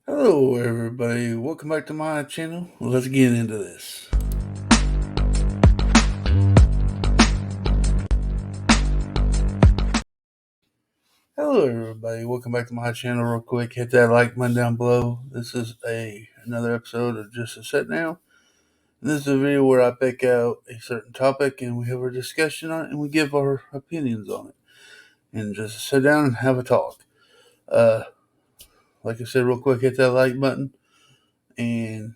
Hello, everybody. Welcome back to my channel. Let's get into this. Hello, everybody. Welcome back to my channel. Real quick, hit that like button down below. This is another episode of Just a Sit Down. And this is a video where I pick out a certain topic and we have a discussion on it and we give our opinions on it. And just sit down and have a talk. Uh, like I said, real quick, hit that like button and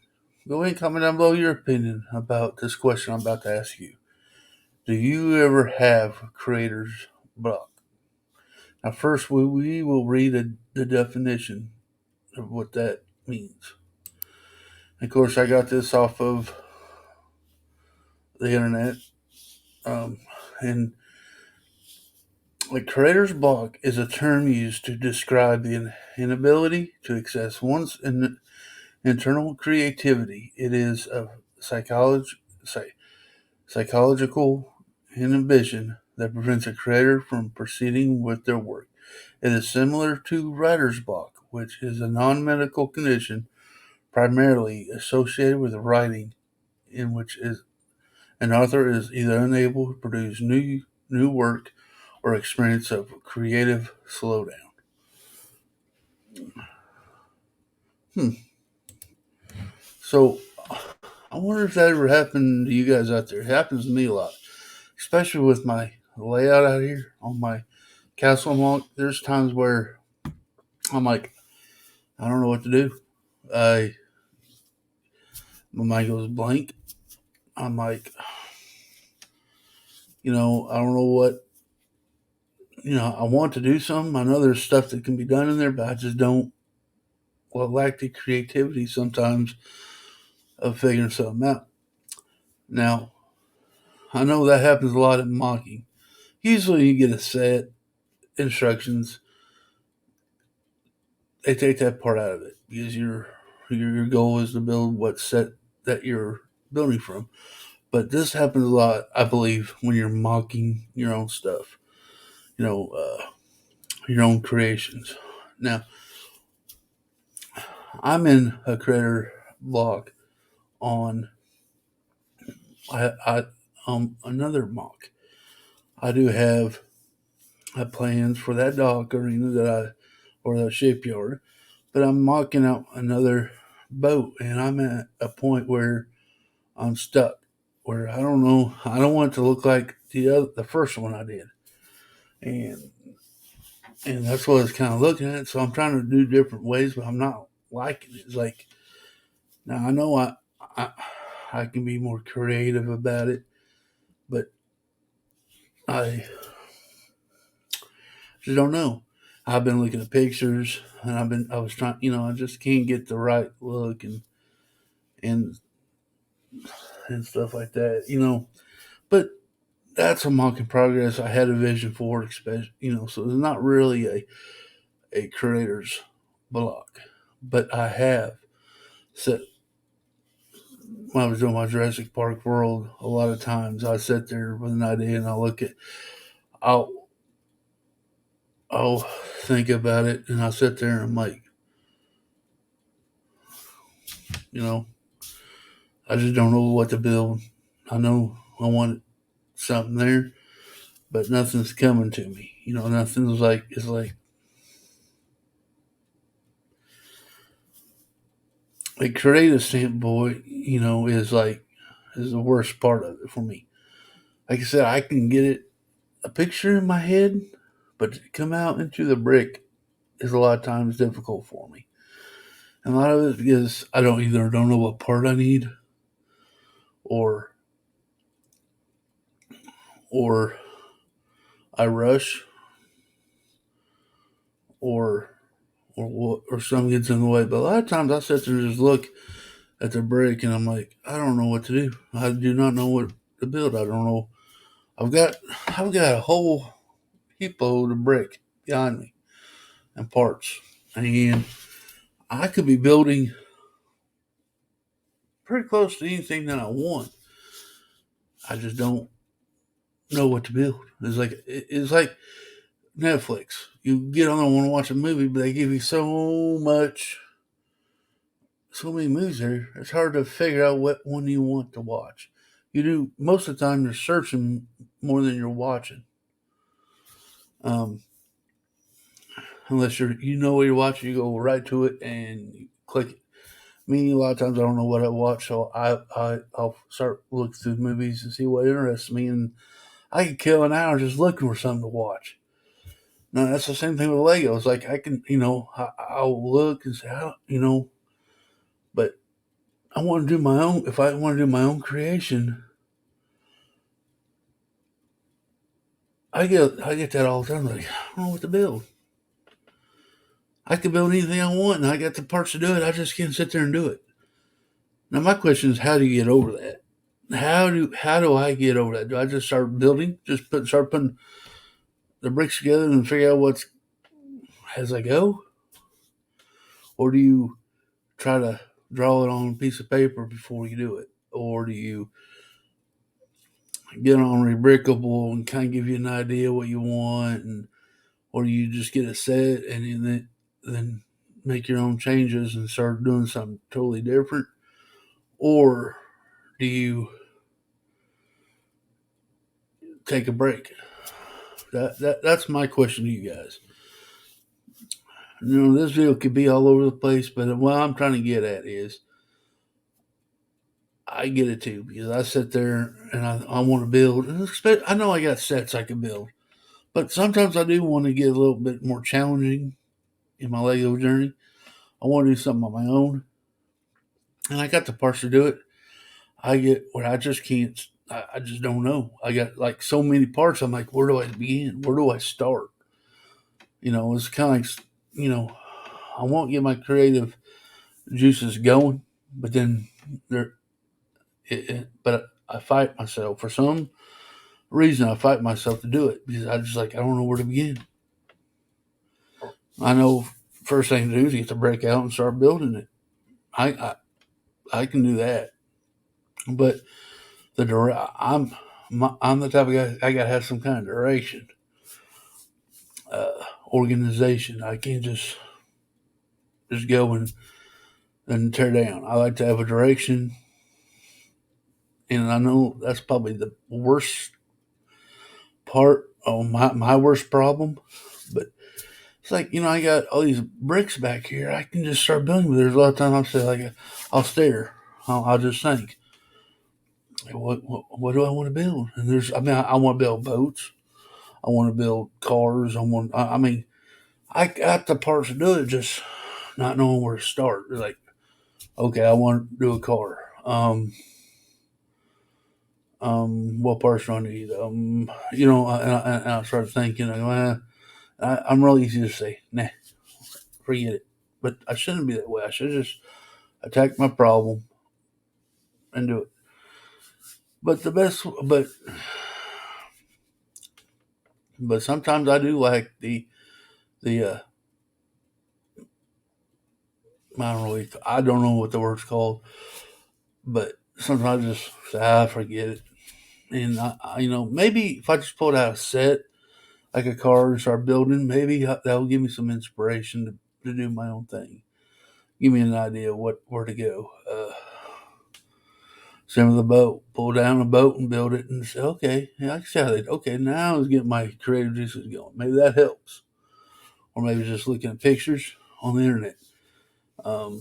go ahead and comment down below your opinion about this question I'm about to ask you. Do you ever have creator's block? Now, first, we will read the definition of what that means. Of course, I got this off of the internet. Um, and the creator's block is a term used to describe the inability to access one's internal creativity. It is a psychological inhibition that prevents a creator from proceeding with their work. It is similar to writer's block, which is a non medical condition primarily associated with writing, in which an author is either unable to produce new work or experience of creative slowdown. Hmm. So I wonder if that ever happened to you guys out there. It happens to me a lot, especially with my layout out here on my castle unlock. There's times where I'm like, I don't know what to do. I My mind goes blank. I'm like, I don't know what, I want to do something. I know there's stuff that can be done in there, but I just don't, lack the creativity sometimes of figuring something out. Now, I know that happens a lot in mocking. Usually you get a set, instructions, they take that part out of it because your goal is to build what set that you're building from. But this happens a lot, I believe, when you're mocking your own stuff, you know, uh, your own creations. Now, I'm in a creator blog on I another mock. I do have plans for that dock arena or the shipyard, but I'm mocking out another boat, and I'm at a point where I'm stuck. Where I don't know, I don't want it to look like the first one I did, and that's what I was kind of looking at. So I'm trying to do different ways, but I'm not liking it. It's like now I know I I can be more creative about it, but I just don't know. I've been looking at pictures and I was trying, I just can't get the right look and and stuff like that. But that's a monk in progress. I had a vision for it, especially, so it's not really a creator's block, but I have set when I was doing my Jurassic Park world. A lot of times I sit there with an idea and I'll I'll think about it and I sit there and I'm like, you know, I just don't know what to build. I know I want something there, but nothing's coming to me. Nothing's like it's like a creative standpoint. Is the worst part of it for me. Like I said, I can get a picture in my head, but to come out into the brick is a lot of times difficult for me. And a lot of it is I don't know what part I need, or or I rush, or or something gets in the way. But a lot of times I sit there and just look at the brick and I'm like, I don't know what to do. I do not know what to build. I don't know. I've got I've got a whole heap load of brick behind me and parts, and I could be building pretty close to anything that I want. I just don't know what to build. It's like Netflix. You get on there and want to watch a movie, but they give you so much so many movies there. It's hard to figure out what one you want to watch. You do most of the time. You're searching more than you're watching. Um, unless you know what you're watching, you go right to it and you click it. Me, a lot of times I don't know what I watch, so I'll start looking through movies and see what interests me, and I can kill an hour just looking for something to watch. Now that's the same thing with Legos. Like I can, I'll look and say, but I want to do my own. If I want to do my own creation, I get that all the time. Like I don't know what to build. I can build anything I want, and I got the parts to do it. I just can't sit there and do it. Now my question is, how do you get over that? How do I get over that? Do I just start building? Start putting the bricks together and figure out what's as I go, or do you try to draw it on a piece of paper before you do it, or do you get on Rebrickable and kind of give you an idea what you want, or do you just get it set and then make your own changes and start doing something totally different, or do you take a break? That's my question to you guys. This video could be all over the place, but what I'm trying to get at is I get it too because I sit there and I want to build. And I know I got sets I can build, but sometimes I do want to get a little bit more challenging in my Lego journey. I want to do something on my own, and I got the parts to do it. I get where I just can't. I just don't know. I got like so many parts. I'm like, where do I begin? Where do I start? It's kind of like, I won't get my creative juices going, but then there, but I fight myself for some reason. I fight myself to do it because I don't know where to begin. I know first thing to do is get the break out and start building it. I can do that, but I'm the type of guy I gotta have some kind of direction, organization. I can't just go and tear down. I like to have a direction, and I know that's probably the worst part of my worst problem. But it's like I got all these bricks back here. I can just start building. But there's a lot of times I'll say like I'll stare. I'll just think, what do I want to build? And I want to build boats. I want to build cars. I got the parts to do it, just not knowing where to start. Like, okay, I want to do a car. What parts do I need? And I started thinking, I'm real easy to say, nah, forget it. But I shouldn't be that way. I should just attack my problem and do it. But the best, but sometimes I do like the I don't know what the word's called, but sometimes I just say, forget it. And maybe if I just pulled out a set like a car and start building, maybe that'll give me some inspiration to do my own thing. Give me an idea of where to go. Same with the boat. Pull down a boat and build it and say, okay, yeah, I can see how they. Okay, now let's get my creative juices going. Maybe that helps. Or maybe just looking at pictures on the internet. I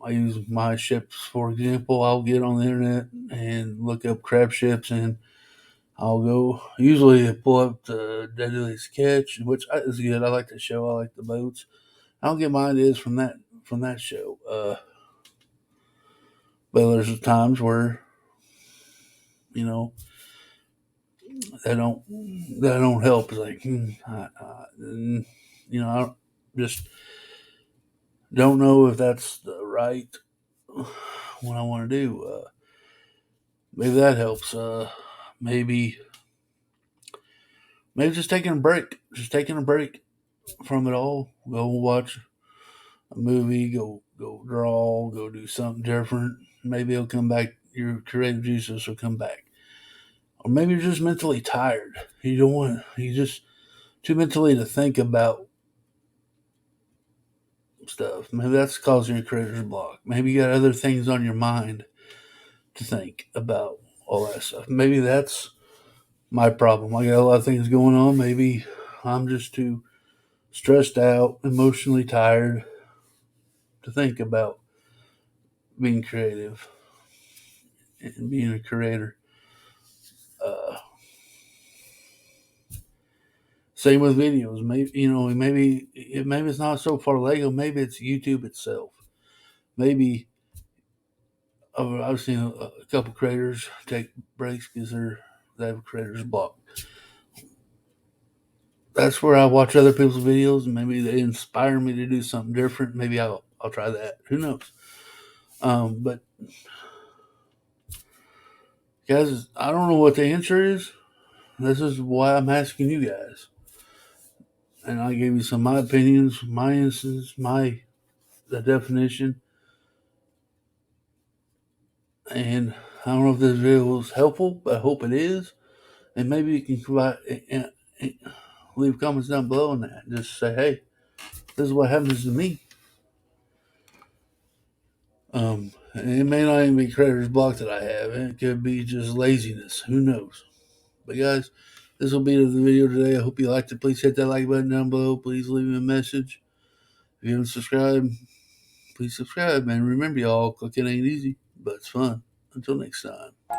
use my ships, for example. I'll get on the internet and look up crab ships, and I'll go. Usually, I pull up the Deadliest Catch, which is good. I like the show. I like the boats. I'll get my ideas from that show. But there's times where you know that don't help. It's like I just don't know if that's the right what I want to do. Maybe that helps. Maybe just taking a break. Just taking a break from it all. Go watch a movie. Go draw. Go do something different. Maybe it'll come back. Your creative juices will come back. Or maybe you're just mentally tired. You don't want. You just too mentally to think about stuff. Maybe that's causing your creator's block. Maybe you got other things on your mind to think about, all that stuff. Maybe that's my problem. I got a lot of things going on. Maybe I'm just too stressed out, emotionally tired to think about being creative and being a creator. Uh, Same with videos. Maybe it's not so far Lego. Maybe it's YouTube itself. Maybe I've seen a couple creators take breaks because they have a creator's block. That's where I watch other people's videos, and maybe they inspire me to do something different. Maybe I'll try that. Who knows? But guys, I don't know what the answer is. This is why I'm asking you guys, and I gave you some of my opinions, my instance, the definition, and I don't know if this video was helpful, but I hope it is. And maybe you can leave comments down below on that. Just say, hey, this is what happens to me. It may not even be creator's block that I have. It could be just laziness. Who knows? But guys, this will be the video today. I hope you liked it. Please hit that like button down below. Please leave me a message. If you haven't subscribed, please subscribe. And remember, y'all, cooking ain't easy, but it's fun. Until next time.